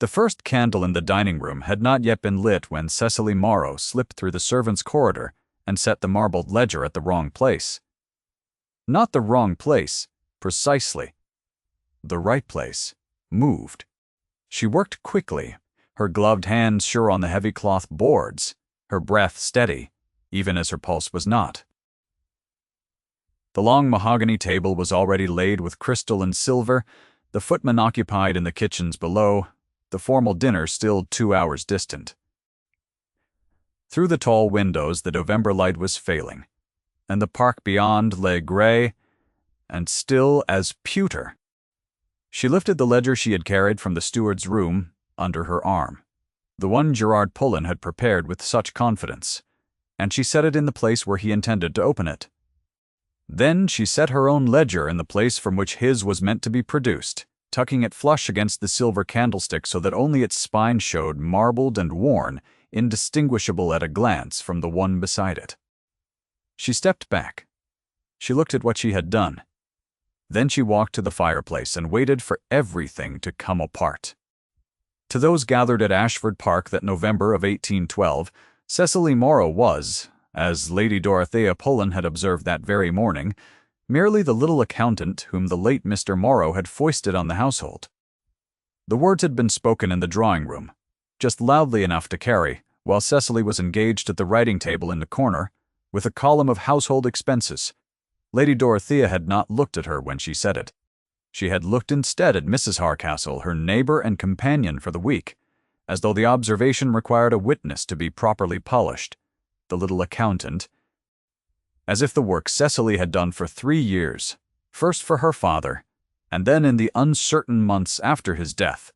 The first candle in the dining room had not yet been lit when Cecily Morrow slipped through the servants' corridor and set the marbled ledger at the wrong place. Not the wrong place, precisely. The right place. Moved. She worked quickly, her gloved hands sure on the heavy cloth boards, her breath steady, even as her pulse was not. The long mahogany table was already laid with crystal and silver, the footman occupied in the kitchens below, the formal dinner still 2 hours distant. Through the tall windows the November light was failing, and the park beyond lay gray and still as pewter. She lifted the ledger she had carried from the steward's room under her arm, the one Gerard Pullen had prepared with such confidence, and she set it in the place where he intended to open it. Then she set her own ledger in the place from which his was meant to be produced, tucking it flush against the silver candlestick so that only its spine showed, marbled and worn, indistinguishable at a glance from the one beside it. She stepped back. She looked at what she had done. Then she walked to the fireplace and waited for everything to come apart. To those gathered at Ashford Park that November of 1812, Cecily Morrow was, as Lady Dorothea Pullen had observed that very morning, merely the little accountant whom the late Mr. Morrow had foisted on the household. The words had been spoken in the drawing-room, just loudly enough to carry, while Cecily was engaged at the writing-table in the corner, with a column of household expenses. Lady Dorothea had not looked at her when she said it. She had looked instead at Mrs. Hardcastle, her neighbor and companion for the week, as though the observation required a witness to be properly polished. The little accountant, as if the work Cecily had done for 3 years, first for her father, and then in the uncertain months after his death,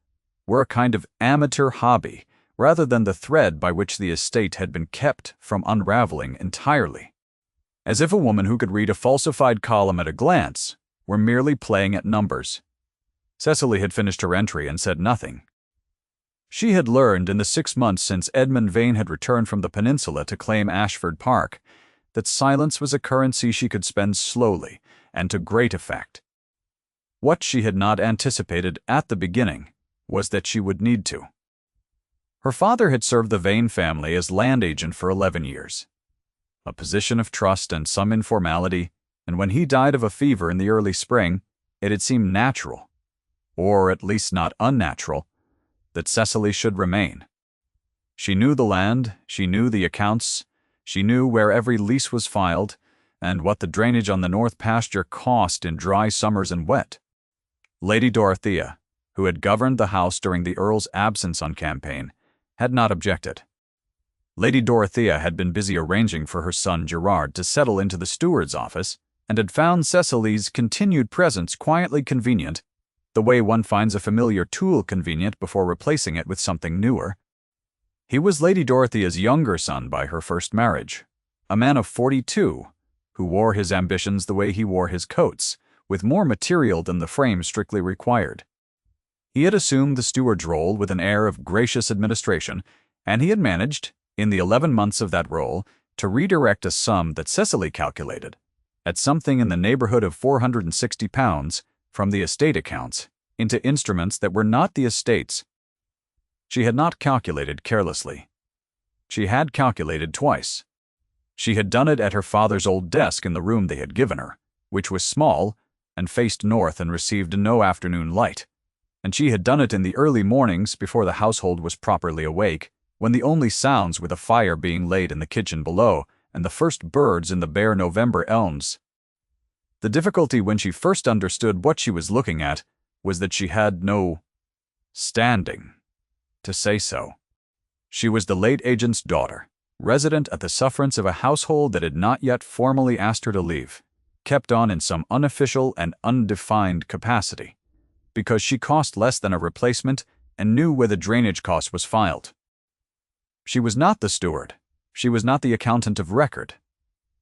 were a kind of amateur hobby, rather than the thread by which the estate had been kept from unraveling entirely. As if a woman who could read a falsified column at a glance were merely playing at numbers. Cecily had finished her entry and said nothing. She had learned in the 6 months since Edmund Vane had returned from the peninsula to claim Ashford Park that silence was a currency she could spend slowly and to great effect. What she had not anticipated at the beginning was that she would need to. Her father had served the Vane family as land agent for 11 years, a position of trust and some informality, and when he died of a fever in the early spring, it had seemed natural, or at least not unnatural, that Cecily should remain. She knew the land, she knew the accounts, she knew where every lease was filed, and what the drainage on the north pasture cost in dry summers and wet. Lady Dorothea, who had governed the house during the Earl's absence on campaign, had not objected. Lady Dorothea had been busy arranging for her son Gerard to settle into the steward's office, and had found Cecily's continued presence quietly convenient, the way one finds a familiar tool convenient before replacing it with something newer. He was Lady Dorothea's younger son by her first marriage, a man of 42, who wore his ambitions the way he wore his coats, with more material than the frame strictly required. He had assumed the steward's role with an air of gracious administration, and he had managed, in the 11 months of that role, to redirect a sum that Cecily calculated at something in the neighborhood of £460 from the estate accounts into instruments that were not the estate's. She had not calculated carelessly. She had calculated twice. She had done it at her father's old desk in the room they had given her, which was small and faced north and received no afternoon light, and she had done it in the early mornings before the household was properly awake, when the only sounds were the fire being laid in the kitchen below and the first birds in the bare November elms. The difficulty when she first understood what she was looking at was that she had no standing to say so. She was the late agent's daughter, resident at the sufferance of a household that had not yet formally asked her to leave, kept on in some unofficial and undefined capacity, because she cost less than a replacement and knew where the drainage cost was filed. She was not the steward. She was not the accountant of record.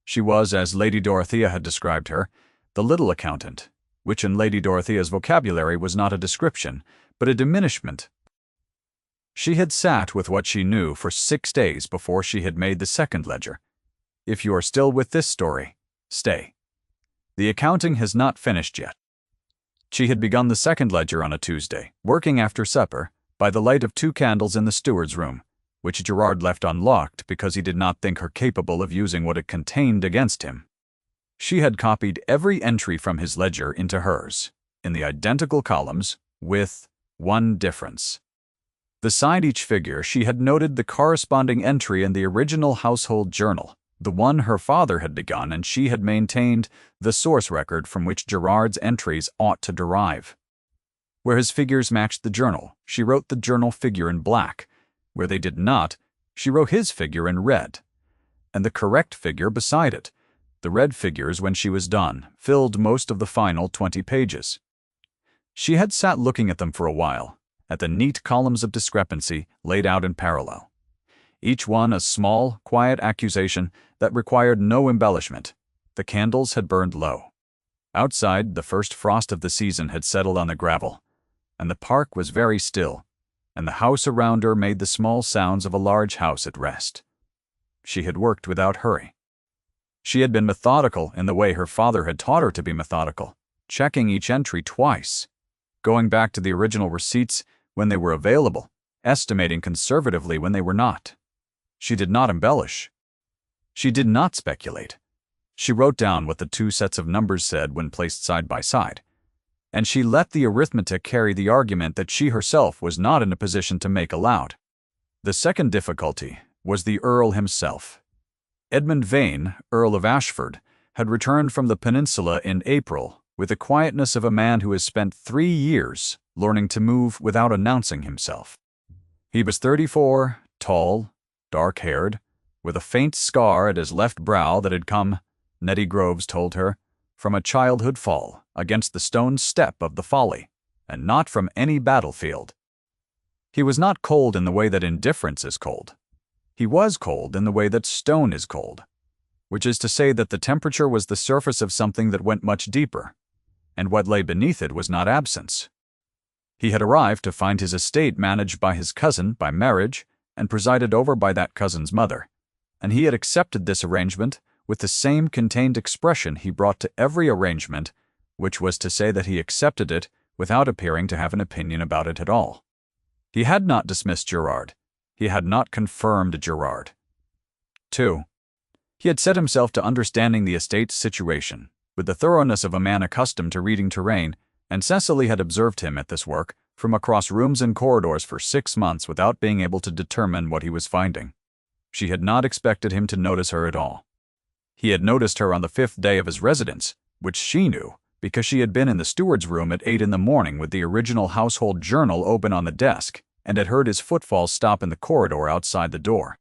She was, as Lady Dorothea had described her, the little accountant, which in Lady Dorothea's vocabulary was not a description, but a diminishment. She had sat with what she knew for 6 days before she had made the second ledger. If you are still with this story, stay. The accounting has not finished yet. She had begun the second ledger on a Tuesday, working after supper, by the light of 2 candles in the steward's room, which Gerard left unlocked because he did not think her capable of using what it contained against him. She had copied every entry from his ledger into hers, in the identical columns, with one difference. Beside each figure, she had noted the corresponding entry in the original household journal, the one her father had begun, and she had maintained the source record from which Gerard's entries ought to derive. Where his figures matched the journal, she wrote the journal figure in black. Where they did not, she wrote his figure in red, and the correct figure beside it. The red figures, when she was done, filled most of the final 20 pages. She had sat looking at them for a while, at the neat columns of discrepancy laid out in parallel. Each one a small, quiet accusation that required no embellishment. The candles had burned low. Outside, the first frost of the season had settled on the gravel, and the park was very still, and the house around her made the small sounds of a large house at rest. She had worked without hurry. She had been methodical in the way her father had taught her to be methodical, checking each entry twice, going back to the original receipts when they were available, estimating conservatively when they were not. She did not embellish. She did not speculate. She wrote down what the 2 sets of numbers said when placed side by side, and she let the arithmetic carry the argument that she herself was not in a position to make aloud. The second difficulty was the Earl himself. Edmund Vane, Earl of Ashford, had returned from the peninsula in April with the quietness of a man who has spent 3 years learning to move without announcing himself. He was 34, tall, dark-haired, with a faint scar at his left brow that had come, Nettie Groves told her, from a childhood fall against the stone step of the Folly, and not from any battlefield. He was not cold in the way that indifference is cold. He was cold in the way that stone is cold, which is to say that the temperature was the surface of something that went much deeper, and what lay beneath it was not absence. He had arrived to find his estate managed by his cousin by marriage and presided over by that cousin's mother, and he had accepted this arrangement with the same contained expression he brought to every arrangement, which was to say that he accepted it without appearing to have an opinion about it at all. He had not dismissed Gerard. He had not confirmed Gerard. 2. He had set himself to understanding the estate's situation, with the thoroughness of a man accustomed to reading terrain, and Cecily had observed him at this work from across rooms and corridors for 6 months without being able to determine what he was finding. She had not expected him to notice her at all. He had noticed her on the 5th day of his residence, which she knew, because she had been in the steward's room at 8 in the morning with the original household journal open on the desk, and had heard his footfalls stop in the corridor outside the door.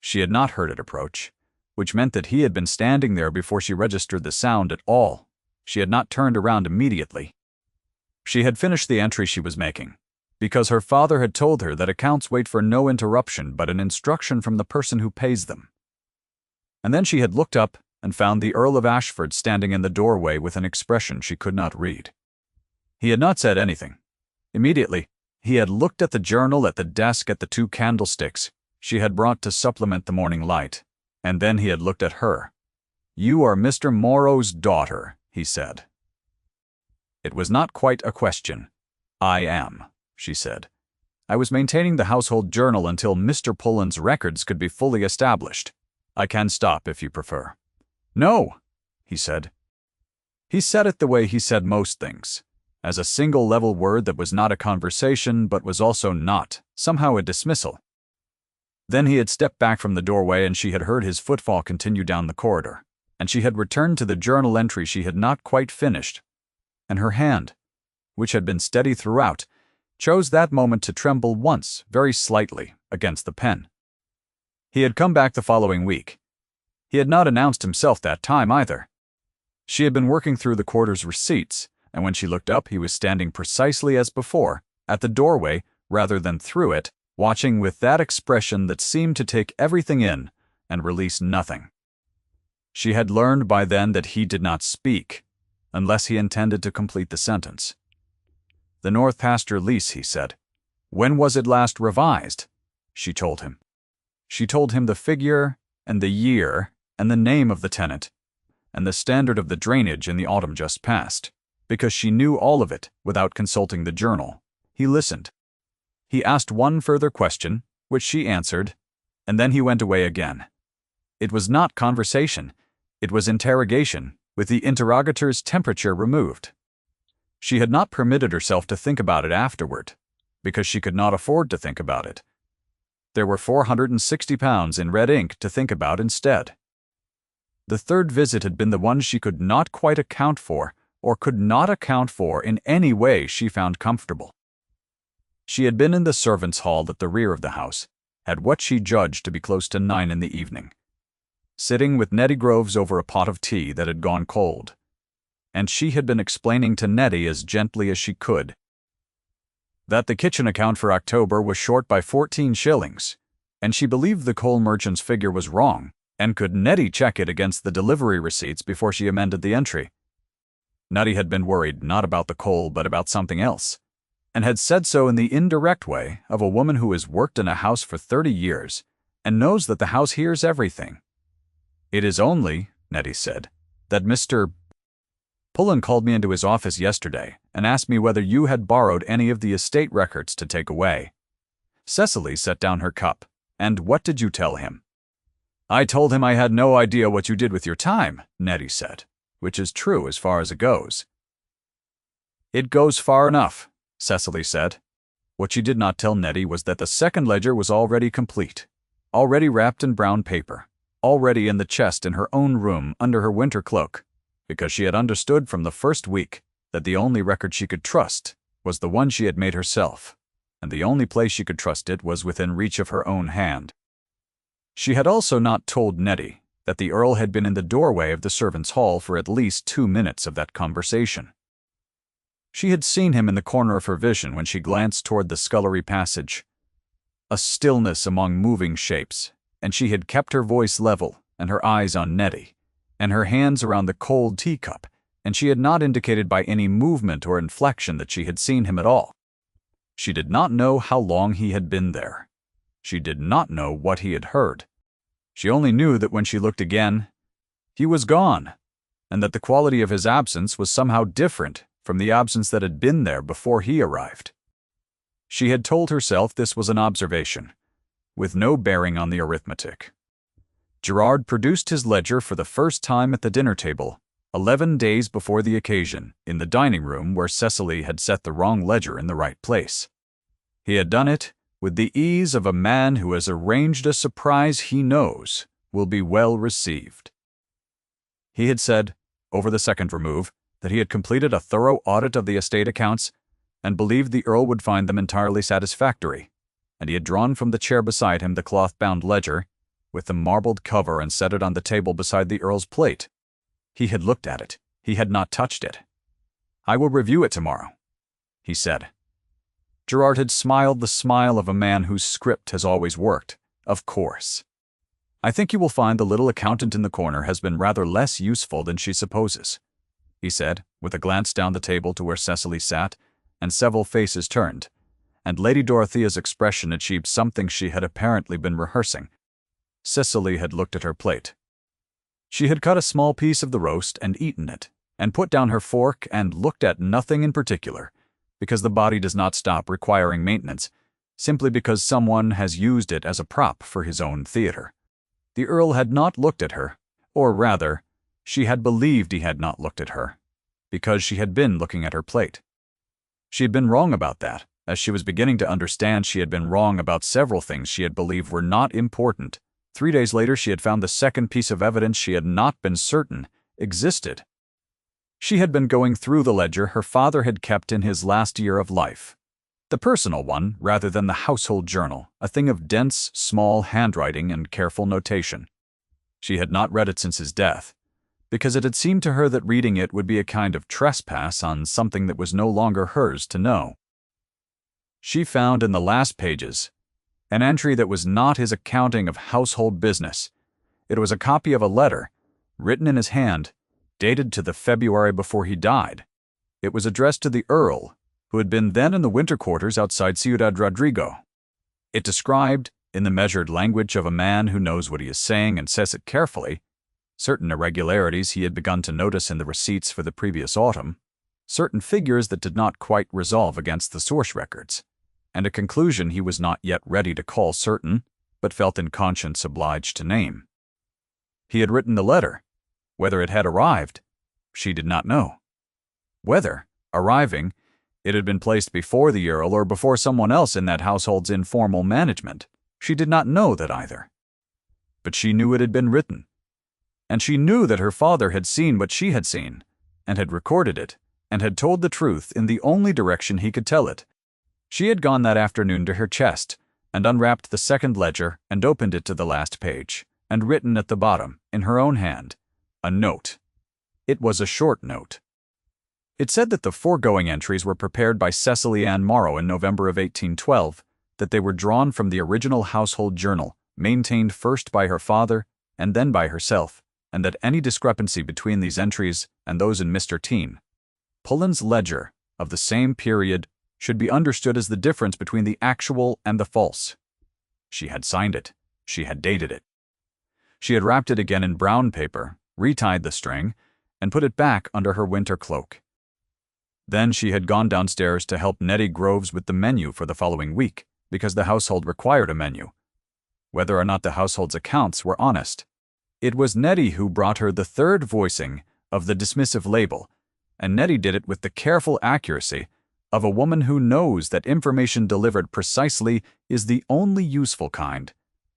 She had not heard it approach, which meant that he had been standing there before she registered the sound at all. She had not turned around immediately. She had finished the entry she was making, because her father had told her that accounts wait for no interruption but an instruction from the person who pays them. And then she had looked up and found the Earl of Ashford standing in the doorway with an expression she could not read. He had not said anything. Immediately, he had looked at the journal, at the desk, at the 2 candlesticks she had brought to supplement the morning light, and then he had looked at her. "You are Mr. Morrow's daughter," he said. It was not quite a question. "I am," she said. "I was maintaining the household journal until Mr. Pullen's records could be fully established. I can stop if you prefer." "No," he said. He said it the way he said most things, as a single level word that was not a conversation but was also not, somehow, a dismissal. Then he had stepped back from the doorway and she had heard his footfall continue down the corridor, and she had returned to the journal entry she had not quite finished, and her hand, which had been steady throughout, chose that moment to tremble once, very slightly, against the pen. He had come back the following week. He had not announced himself that time either. She had been working through the quarter's receipts, and when she looked up he was standing precisely as before, at the doorway rather than through it, watching with that expression that seemed to take everything in and release nothing. She had learned by then that he did not speak, unless he intended to complete the sentence. "The North Pasture lease," he said. "When was it last revised?" She told him. She told him the figure, and the year, and the name of the tenant, and the standard of the drainage in the autumn just past, because she knew all of it without consulting the journal. He listened. He asked one further question, which she answered, and then he went away again. It was not conversation, it was interrogation, with the interrogator's temperature removed. She had not permitted herself to think about it afterward, because she could not afford to think about it. There were £460 in red ink to think about instead. The third visit had been the one she could not quite account for, or could not account for in any way she found comfortable. She had been in the servants' hall at the rear of the house, at what she judged to be close to 9 in the evening, sitting with Nettie Groves over a pot of tea that had gone cold, and she had been explaining to Nettie as gently as she could that the kitchen account for October was short by 14 shillings, and she believed the coal merchant's figure was wrong, and could Nettie check it against the delivery receipts before she amended the entry. Nettie had been worried not about the coal but about something else, and had said so in the indirect way of a woman who has worked in a house for 30 years and knows that the house hears everything. "It is only," Nettie said, "that Mr. Pullen called me into his office yesterday and asked me whether you had borrowed any of the estate records to take away." Cecily set down her cup. "And what did you tell him?" "I told him I had no idea what you did with your time," Nettie said, "which is true as far as it goes." "It goes far enough," Cecily said. What she did not tell Nettie was that the second ledger was already complete, already wrapped in brown paper, already in the chest in her own room under her winter cloak, because she had understood from the first week that the only record she could trust was the one she had made herself, and the only place she could trust it was within reach of her own hand. She had also not told Nettie that the Earl had been in the doorway of the servants' hall for at least 2 minutes of that conversation. She had seen him in the corner of her vision when she glanced toward the scullery passage. A stillness among moving shapes, and she had kept her voice level and her eyes on Nettie, and her hands around the cold teacup, and she had not indicated by any movement or inflection that she had seen him at all. She did not know how long he had been there. She did not know what he had heard. She only knew that when she looked again, he was gone, and that the quality of his absence was somehow different from the absence that had been there before he arrived. She had told herself this was an observation, with no bearing on the arithmetic. Gerard produced his ledger for the first time at the dinner table, 11 days before the occasion, in the dining room where Cecily had set the wrong ledger in the right place. He had done it with the ease of a man who has arranged a surprise he knows will be well received. He had said, over the second remove, that he had completed a thorough audit of the estate accounts and believed the Earl would find them entirely satisfactory, and he had drawn from the chair beside him the cloth-bound ledger with the marbled cover and set it on the table beside the Earl's plate. He had looked at it. He had not touched it. "I will review it tomorrow," he said. Gerard had smiled the smile of a man whose script has always worked. "Of course. I think you will find the little accountant in the corner has been rather less useful than she supposes," he said, with a glance down the table to where Cecily sat, and several faces turned, and Lady Dorothea's expression achieved something she had apparently been rehearsing. Cecily had looked at her plate. She had cut a small piece of the roast and eaten it, and put down her fork and looked at nothing in particular, because the body does not stop requiring maintenance, simply because someone has used it as a prop for his own theater. The Earl had not looked at her, or rather, she had believed he had not looked at her, because she had been looking at her plate. She had been wrong about that, as she was beginning to understand she had been wrong about several things she had believed were not important. 3 days later she had found the second piece of evidence she had not been certain existed. She had been going through the ledger her father had kept in his last year of life. The personal one, rather than the household journal, a thing of dense, small handwriting and careful notation. She had not read it since his death, because it had seemed to her that reading it would be a kind of trespass on something that was no longer hers to know. She found in the last pages an entry that was not his accounting of household business. It was a copy of a letter, written in his hand, dated to the February before he died. It was addressed to the Earl, who had been then in the winter quarters outside Ciudad Rodrigo. It described, in the measured language of a man who knows what he is saying and says it carefully, certain irregularities he had begun to notice in the receipts for the previous autumn, certain figures that did not quite resolve against the source records, and a conclusion he was not yet ready to call certain, but felt in conscience obliged to name. He had written the letter. Whether it had arrived, she did not know. Whether, arriving, it had been placed before the Earl or before someone else in that household's informal management, she did not know that either. But she knew it had been written, and she knew that her father had seen what she had seen, and had recorded it, and had told the truth in the only direction he could tell it. She had gone that afternoon to her chest, and unwrapped the second ledger and opened it to the last page, and written at the bottom, in her own hand, a note. It was a short note. It said that the foregoing entries were prepared by Cecily Ann Morrow in November of 1812, that they were drawn from the original household journal, maintained first by her father and then by herself, and that any discrepancy between these entries and those in Mr. Pullen's ledger of the same period should be understood as the difference between the actual and the false. She had signed it. She had dated it. She had wrapped it again in brown paper, retied the string, and put it back under her winter cloak. Then she had gone downstairs to help Nettie Groves with the menu for the following week, because the household required a menu, whether or not the household's accounts were honest. It was Nettie who brought her the third voicing of the dismissive label, and Nettie did it with the careful accuracy of a woman who knows that information delivered precisely is the only useful kind.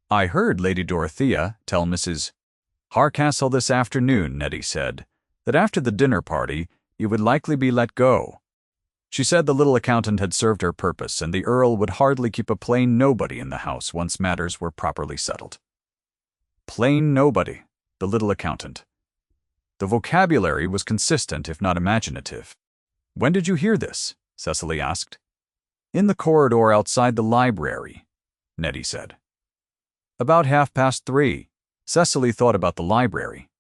"I heard Lady Dorothea tell Mrs. Hardcastle this afternoon," Nettie said, "that after the dinner party you would likely be let go." She said the little accountant had served her purpose, and the Earl would hardly keep a plain nobody in the house once matters were properly settled. Plain nobody, the little accountant. The vocabulary was consistent, if not imaginative. "When did you hear this?" Cecily asked. "In the corridor outside the library," Nettie said. "About 3:30. Cecily thought about the library.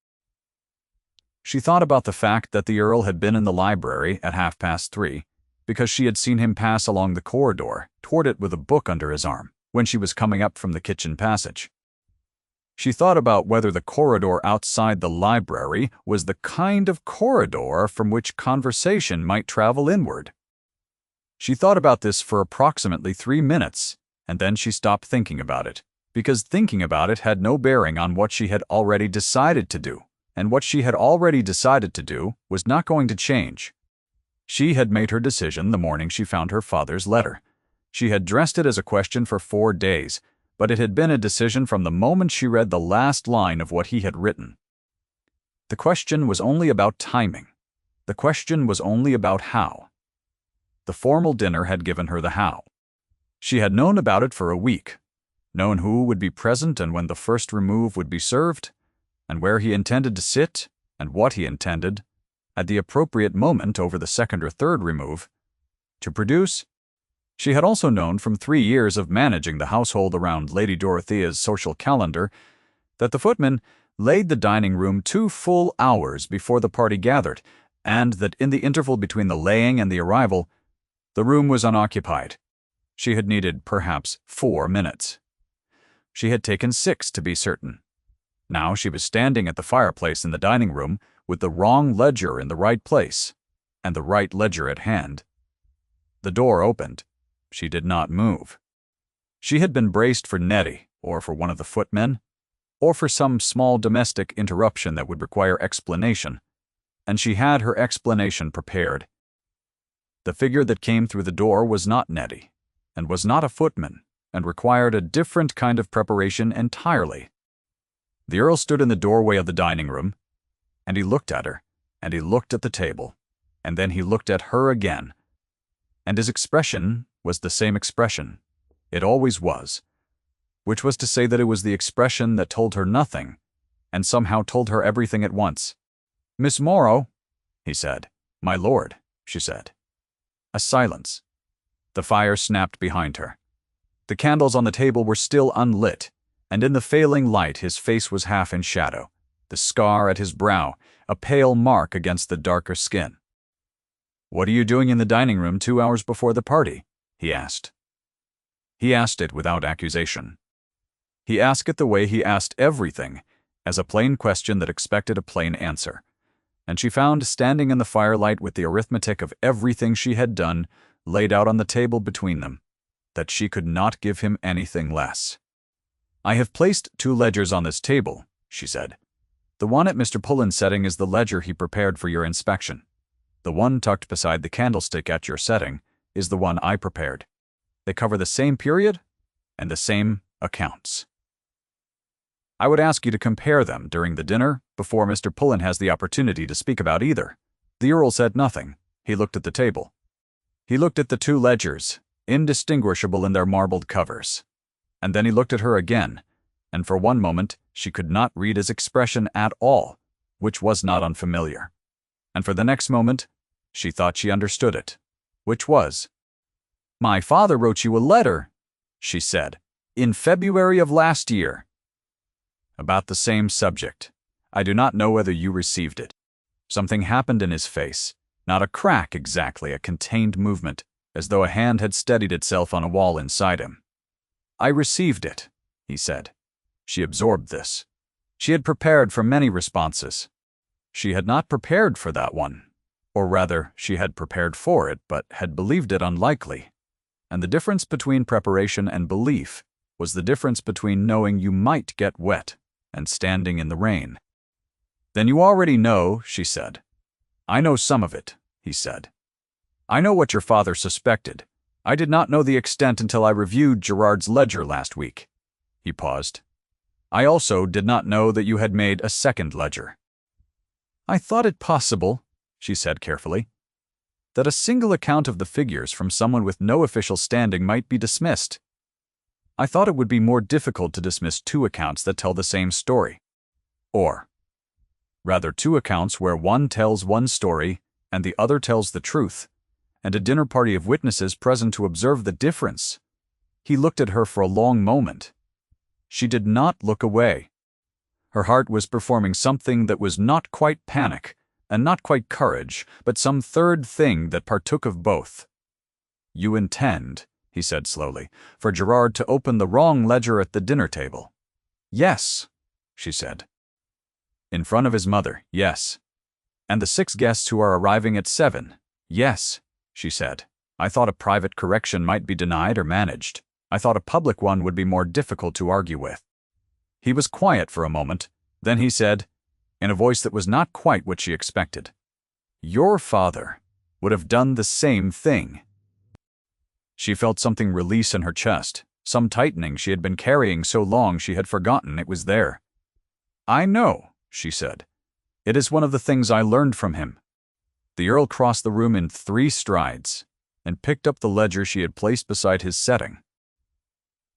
She thought about the fact that the Earl had been in the library at 3:30, because she had seen him pass along the corridor toward it with a book under his arm when she was coming up from the kitchen passage. She thought about whether the corridor outside the library was the kind of corridor from which conversation might travel inward. She thought about this for approximately 3 minutes, and then she stopped thinking about it, because thinking about it had no bearing on what she had already decided to do, and what she had already decided to do was not going to change. She had made her decision the morning she found her father's letter. She had dressed it as a question for 4 days, but it had been a decision from the moment she read the last line of what he had written. The question was only about timing. The question was only about how. The formal dinner had given her the how. She had known about it for a week, known who would be present and when the first remove would be served, and where he intended to sit, and what he intended, at the appropriate moment over the second or third remove, to produce. She had also known from 3 years of managing the household around Lady Dorothea's social calendar that the footman laid the dining room 2 full hours before the party gathered, and that in the interval between the laying and the arrival, the room was unoccupied. She had needed perhaps 4 minutes. She had taken 6 to be certain. Now she was standing at the fireplace in the dining room with the wrong ledger in the right place, and the right ledger at hand. The door opened. She did not move. She had been braced for Nettie, or for one of the footmen, or for some small domestic interruption that would require explanation, and she had her explanation prepared. The figure that came through the door was not Nettie, and was not a footman, and required a different kind of preparation entirely. The Earl stood in the doorway of the dining room, and he looked at her, and he looked at the table, and then he looked at her again, and his expression was the same expression. It always was, which was to say that it was the expression that told her nothing, and somehow told her everything at once. "Miss Morrow," he said. "My lord," she said. A silence. The fire snapped behind her. The candles on the table were still unlit, and in the failing light his face was half in shadow, the scar at his brow, a pale mark against the darker skin. "What are you doing in the dining room 2 hours before the party?" he asked. He asked it without accusation. He asked it the way he asked everything, as a plain question that expected a plain answer. And she found standing in the firelight with the arithmetic of everything she had done laid out on the table between them. that she could not give him anything less. "I have placed 2 ledgers on this table," she said. "The one at Mr. Pullen's setting is the ledger he prepared for your inspection. The one tucked beside the candlestick at your setting is the one I prepared. They cover the same period and the same accounts. I would ask you to compare them during the dinner before Mr. Pullen has the opportunity to speak about either." The Earl said nothing. He looked at the table. He looked at the 2 ledgers, indistinguishable in their marbled covers. And then he looked at her again, and for one moment she could not read his expression at all, which was not unfamiliar. And for the next moment, she thought she understood it, which was, "My father wrote you a letter," she said, "in February of last year, about the same subject. I do not know whether you received it." Something happened in his face, not a crack exactly, a contained movement, as though a hand had steadied itself on a wall inside him. "I received it," he said. She absorbed this. She had prepared for many responses. She had not prepared for that one. Or rather, she had prepared for it, but had believed it unlikely. And the difference between preparation and belief was the difference between knowing you might get wet and standing in the rain. "Then you already know," she said. "I know some of it," he said. "I know what your father suspected. I did not know the extent until I reviewed Gerard's ledger last week." He paused. "I also did not know that you had made a second ledger." "I thought it possible," she said carefully, "that a single account of the figures from someone with no official standing might be dismissed. I thought it would be more difficult to dismiss 2 accounts that tell the same story. Or, rather, 2 accounts where one tells one story and the other tells the truth, and a dinner party of witnesses present to observe the difference." He looked at her for a long moment. She did not look away. Her heart was performing something that was not quite panic and not quite courage, but some third thing that partook of both. "You intend," he said slowly, "for Gerard to open the wrong ledger at the dinner table." "Yes," she said. "In front of his mother, yes. And the 6 guests who are arriving at 7, yes," she said. "I thought a private correction might be denied or managed. I thought a public one would be more difficult to argue with." He was quiet for a moment. Then he said, in a voice that was not quite what she expected, "Your father would have done the same thing." She felt something release in her chest, some tightening she had been carrying so long she had forgotten it was there. "I know," she said. "It is one of the things I learned from him." The Earl crossed the room in 3 strides and picked up the ledger she had placed beside his setting.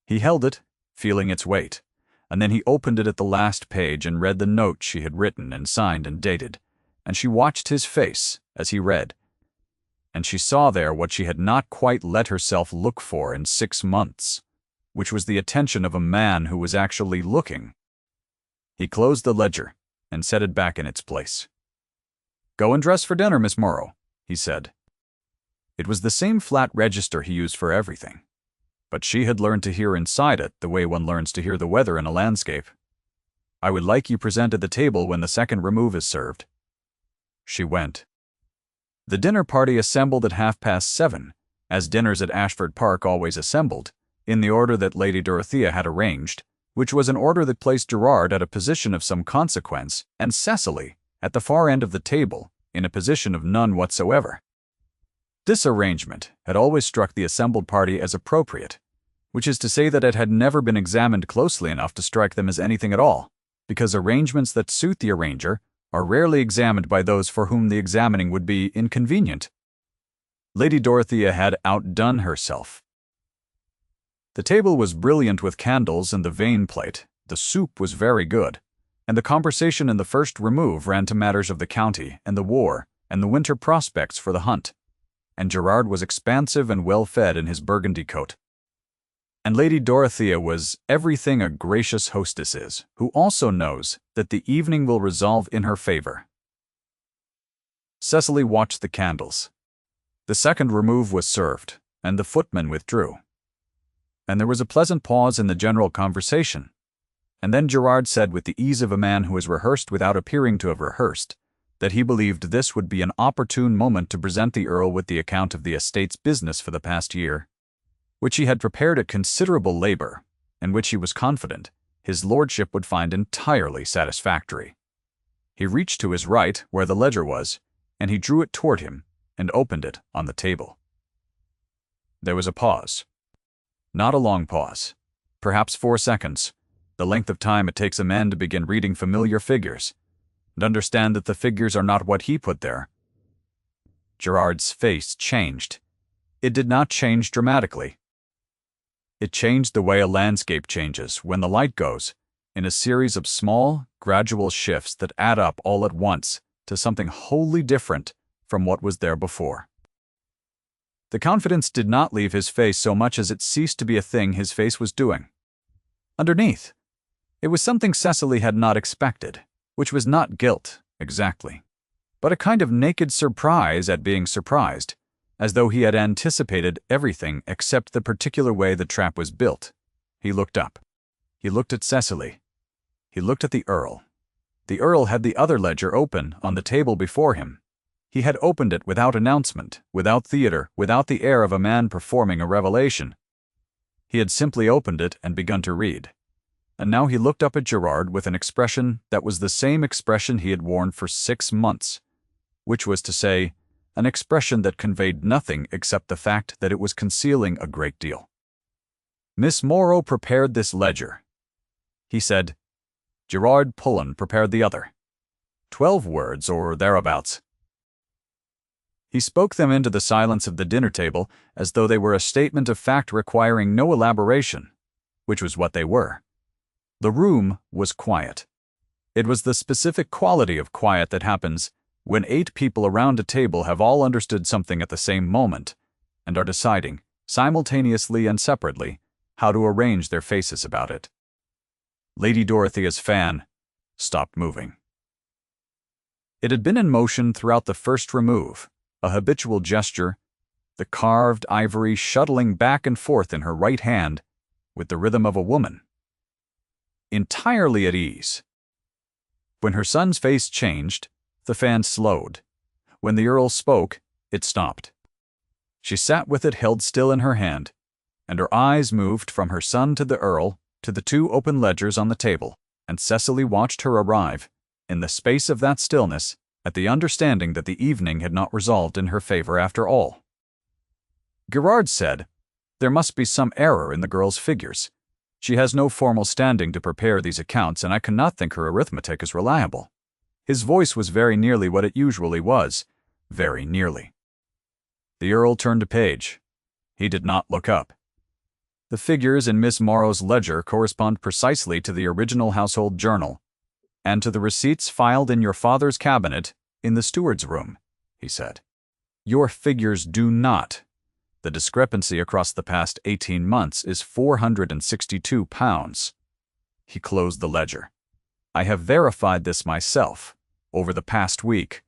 He held it, feeling its weight, and then he opened it at the last page and read the note she had written and signed and dated, and she watched his face as he read, and she saw there what she had not quite let herself look for in 6 months, which was the attention of a man who was actually looking. He closed the ledger and set it back in its place. "Go and dress for dinner, Miss Morrow," he said. It was the same flat register he used for everything, but she had learned to hear inside it the way one learns to hear the weather in a landscape. "I would like you present at the table when the second remove is served." She went. The dinner party assembled at 7:30, as dinners at Ashford Park always assembled, in the order that Lady Dorothea had arranged, which was an order that placed Gerard at a position of some consequence and Cecily, at the far end of the table, in a position of none whatsoever. This arrangement had always struck the assembled party as appropriate, which is to say that it had never been examined closely enough to strike them as anything at all, because arrangements that suit the arranger are rarely examined by those for whom the examining would be inconvenient. Lady Dorothea had outdone herself. The table was brilliant with candles and the vein plate, the soup was very good, and the conversation in the first remove ran to matters of the county and the war and the winter prospects for the hunt, and Gerard was expansive and well-fed in his burgundy coat. And Lady Dorothea was everything a gracious hostess is, who also knows that the evening will resolve in her favor. Cecily watched the candles. The second remove was served, and the footman withdrew. And there was a pleasant pause in the general conversation. And then Gerard said with the ease of a man who has rehearsed without appearing to have rehearsed, that he believed this would be an opportune moment to present the Earl with the account of the estate's business for the past year, which he had prepared at considerable labor, and which he was confident his lordship would find entirely satisfactory. He reached to his right where the ledger was, and he drew it toward him and opened it on the table. There was a pause. Not a long pause. Perhaps 4 seconds, the length of time it takes a man to begin reading familiar figures, and understand that the figures are not what he put there. Gerard's face changed. It did not change dramatically. It changed the way a landscape changes when the light goes, in a series of small, gradual shifts that add up all at once to something wholly different from what was there before. The confidence did not leave his face so much as it ceased to be a thing his face was doing. Underneath, it was something Cecily had not expected, which was not guilt, exactly, but a kind of naked surprise at being surprised, as though he had anticipated everything except the particular way the trap was built. He looked up. He looked at Cecily. He looked at the Earl. The Earl had the other ledger open on the table before him. He had opened it without announcement, without theater, without the air of a man performing a revelation. He had simply opened it and begun to read. And now he looked up at Gerard with an expression that was the same expression he had worn for 6 months, which was to say, an expression that conveyed nothing except the fact that it was concealing a great deal. Miss Morrow prepared this ledger. He said, Gerard Pullen prepared the other. 12 words or thereabouts. He spoke them into the silence of the dinner table as though they were a statement of fact requiring no elaboration, which was what they were. The room was quiet. It was the specific quality of quiet that happens when 8 people around a table have all understood something at the same moment and are deciding, simultaneously and separately, how to arrange their faces about it. Lady Dorothea's fan stopped moving. It had been in motion throughout the first remove, a habitual gesture, the carved ivory shuttling back and forth in her right hand with the rhythm of a woman. Entirely at ease. When her son's face changed, the fan slowed. When the Earl spoke, it stopped. She sat with it held still in her hand, and her eyes moved from her son to the Earl to the 2 open ledgers on the table, and Cecily watched her arrive, in the space of that stillness, at the understanding that the evening had not resolved in her favor after all. Gerard said, there must be some error in the girl's figures. She has no formal standing to prepare these accounts, and I cannot think her arithmetic is reliable. His voice was very nearly what it usually was, very nearly. The Earl turned a page. He did not look up. The figures in Miss Morrow's ledger correspond precisely to the original household journal, and to the receipts filed in your father's cabinet in the steward's room, he said. Your figures do not. The discrepancy across the past 18 months is £462. He closed the ledger. I have verified this myself, over the past week,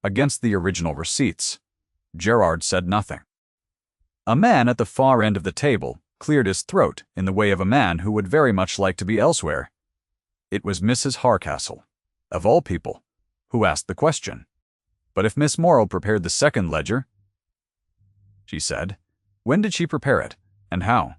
against the original receipts. Gerard said nothing. A man at the far end of the table cleared his throat in the way of a man who would very much like to be elsewhere. It was Mrs. Hardcastle, of all people, who asked the question. But if Miss Morrow prepared the second ledger, she said, when did she prepare it, and how?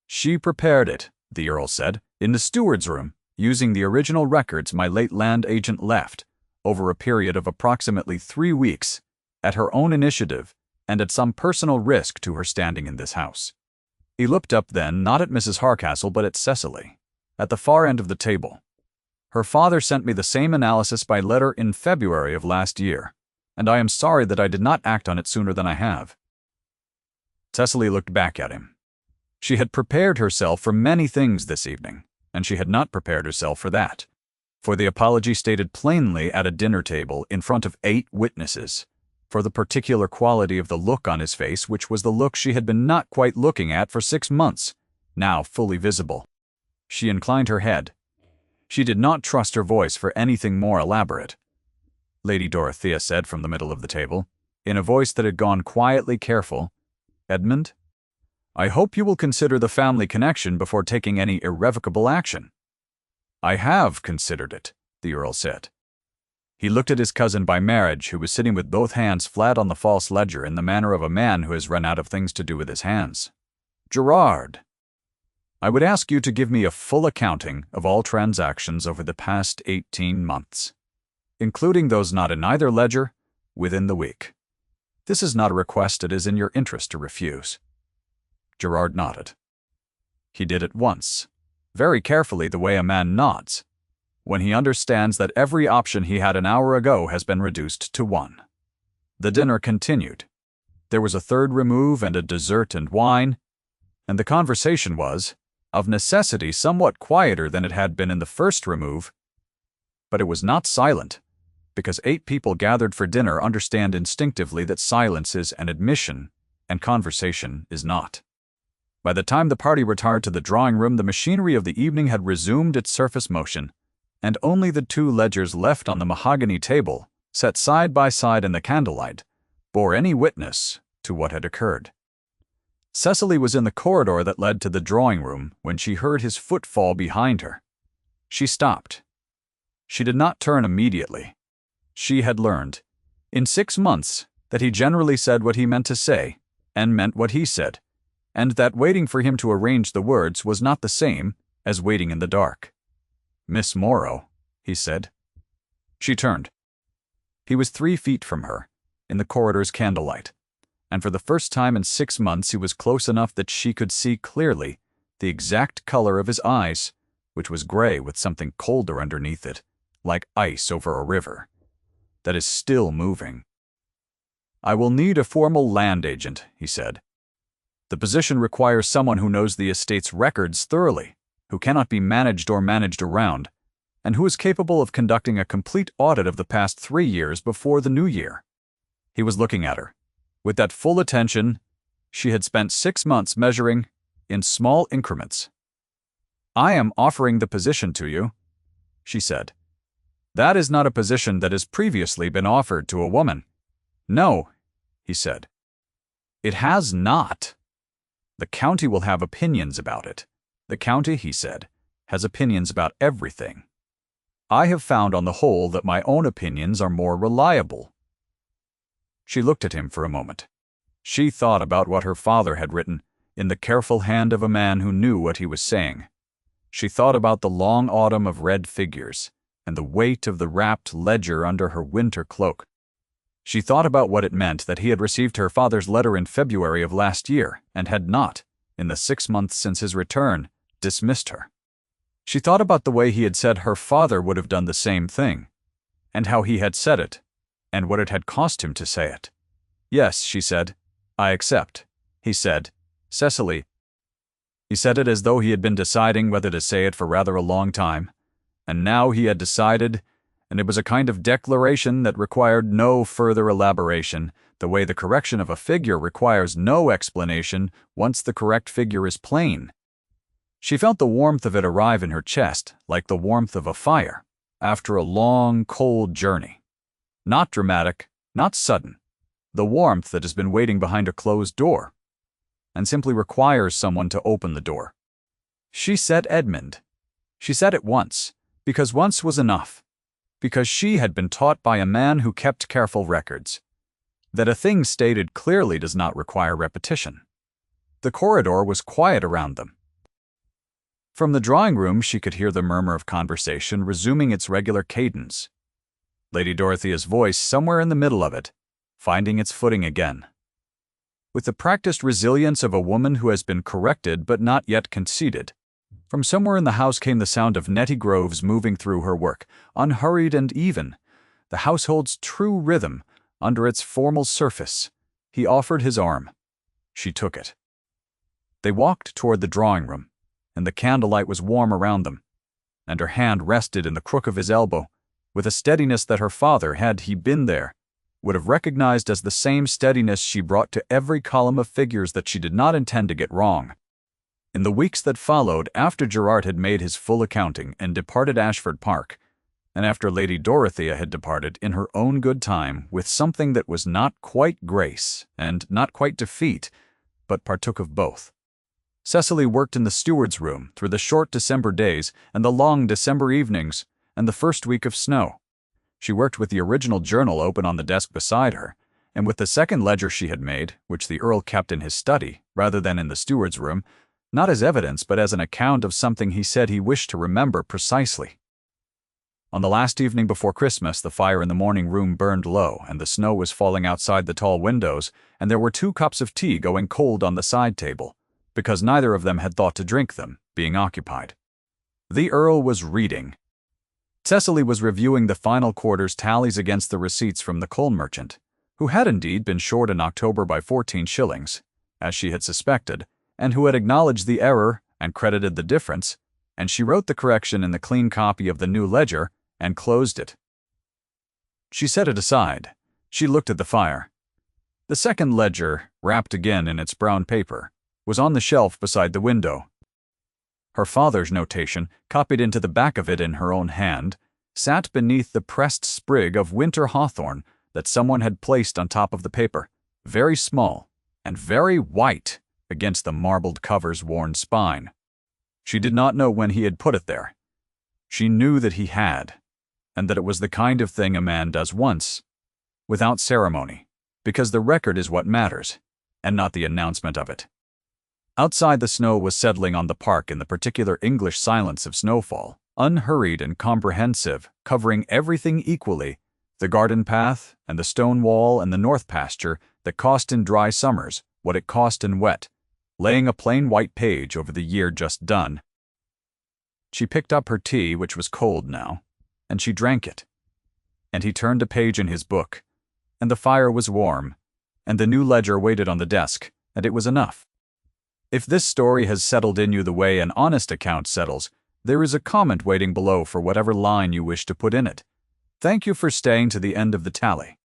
She prepared it, the Earl said, in the steward's room, using the original records my late land agent left, over a period of approximately 3 weeks, at her own initiative and at some personal risk to her standing in this house. He looked up then not at Mrs. Hardcastle but at Cecily, at the far end of the table. Her father sent me the same analysis by letter in February of last year, and I am sorry that I did not act on it sooner than I have. Cecily looked back at him. She had prepared herself for many things this evening, and she had not prepared herself for that. For the apology stated plainly at a dinner table in front of 8 witnesses, for the particular quality of the look on his face, which was the look she had been not quite looking at for 6 months, now fully visible. She inclined her head. She did not trust her voice for anything more elaborate. Lady Dorothea said from the middle of the table, in a voice that had gone quietly careful, Edmund, I hope you will consider the family connection before taking any irrevocable action. I have considered it, the Earl said. He looked at his cousin by marriage, who was sitting with both hands flat on the false ledger in the manner of a man who has run out of things to do with his hands. Gerard, I would ask you to give me a full accounting of all transactions over the past 18 months, including those not in either ledger, within the week. This is not a request it is in your interest to refuse. Gerard nodded. He did it once, very carefully the way a man nods, when he understands that every option he had an hour ago has been reduced to one. The dinner continued. There was a third remove and a dessert and wine, and the conversation was, of necessity, somewhat quieter than it had been in the first remove, but it was not silent, because 8 people gathered for dinner understand instinctively that silence is an admission and conversation is not. By the time the party retired to the drawing room, the machinery of the evening had resumed its surface motion, and only the 2 ledgers left on the mahogany table, set side by side in the candlelight, bore any witness to what had occurred. Cecily was in the corridor that led to the drawing room when she heard his footfall behind her. She stopped. She did not turn immediately. She had learned, in 6 months, that he generally said what he meant to say, and meant what he said, and that waiting for him to arrange the words was not the same as waiting in the dark. "Miss Morrow," he said. She turned. He was 3 feet from her, in the corridor's candlelight, and for the first time in 6 months he was close enough that she could see clearly the exact color of his eyes, which was gray with something colder underneath it, like ice over a river, that is still moving. "I will need a formal land agent," he said. "The position requires someone who knows the estate's records thoroughly, who cannot be managed or managed around, and who is capable of conducting a complete audit of the past 3 years before the new year." He was looking at her, with that full attention she had spent 6 months measuring in small increments. "I am offering the position to you," she said. "That is not a position that has previously been offered to a woman." "No," he said. "It has not. The county will have opinions about it. The county," he said, "has opinions about everything. I have found on the whole that my own opinions are more reliable." She looked at him for a moment. She thought about what her father had written, in the careful hand of a man who knew what he was saying. She thought about the long autumn of red figures, and the weight of the wrapped ledger under her winter cloak. She thought about what it meant that he had received her father's letter in February of last year, and had not, in the 6 months since his return, dismissed her. She thought about the way he had said her father would have done the same thing, and how he had said it, and what it had cost him to say it. "Yes," she said, "I accept." He said, "Cecily." He said it as though he had been deciding whether to say it for rather a long time, and now he had decided, and it was a kind of declaration that required no further elaboration, the way the correction of a figure requires no explanation once the correct figure is plain. She felt the warmth of it arrive in her chest, like the warmth of a fire, after a long, cold journey. Not dramatic, not sudden. The warmth that has been waiting behind a closed door, and simply requires someone to open the door. She said Edmund. She said it once, because once was enough, because she had been taught by a man who kept careful records, that a thing stated clearly does not require repetition. The corridor was quiet around them. From the drawing room she could hear the murmur of conversation resuming its regular cadence. Lady Dorothea's voice somewhere in the middle of it, finding its footing again. With the practiced resilience of a woman who has been corrected but not yet conceded, from somewhere in the house came the sound of Nettie Groves moving through her work, unhurried and even, the household's true rhythm under its formal surface. He offered his arm. She took it. They walked toward the drawing room, and the candlelight was warm around them, and her hand rested in the crook of his elbow, with a steadiness that her father, had he been there, would have recognized as the same steadiness she brought to every column of figures that she did not intend to get wrong. In the weeks that followed, after Gerard had made his full accounting and departed Ashford Park, and after Lady Dorothea had departed in her own good time with something that was not quite grace and not quite defeat, but partook of both, Cecily worked in the steward's room through the short December days and the long December evenings and the first week of snow. She worked with the original journal open on the desk beside her, and with the second ledger she had made, which the Earl kept in his study rather than in the steward's room, not as evidence but as an account of something he said he wished to remember precisely. On the last evening before Christmas, the fire in the morning room burned low, and the snow was falling outside the tall windows, and there were 2 cups of tea going cold on the side table, because neither of them had thought to drink them, being occupied. The Earl was reading. Cecily was reviewing the final quarter's tallies against the receipts from the coal merchant, who had indeed been short in October by 14 shillings, as she had suspected, and who had acknowledged the error and credited the difference, and she wrote the correction in the clean copy of the new ledger and closed it. She set it aside. She looked at the fire. The second ledger, wrapped again in its brown paper, was on the shelf beside the window. Her father's notation, copied into the back of it in her own hand, sat beneath the pressed sprig of winter hawthorn that someone had placed on top of the paper, very small and very white against the marbled cover's worn spine. She did not know when he had put it there. She knew that he had, and that it was the kind of thing a man does once, without ceremony, because the record is what matters, and not the announcement of it. Outside, the snow was settling on the park in the particular English silence of snowfall, unhurried and comprehensive, covering everything equally, the garden path and the stone wall and the north pasture that cost in dry summers what it cost in wet, laying a plain white page over the year just done. She picked up her tea, which was cold now, and she drank it. And he turned a page in his book, and the fire was warm, and the new ledger waited on the desk, and it was enough. If this story has settled in you the way an honest account settles, there is a comment waiting below for whatever line you wish to put in it. Thank you for staying to the end of the tally.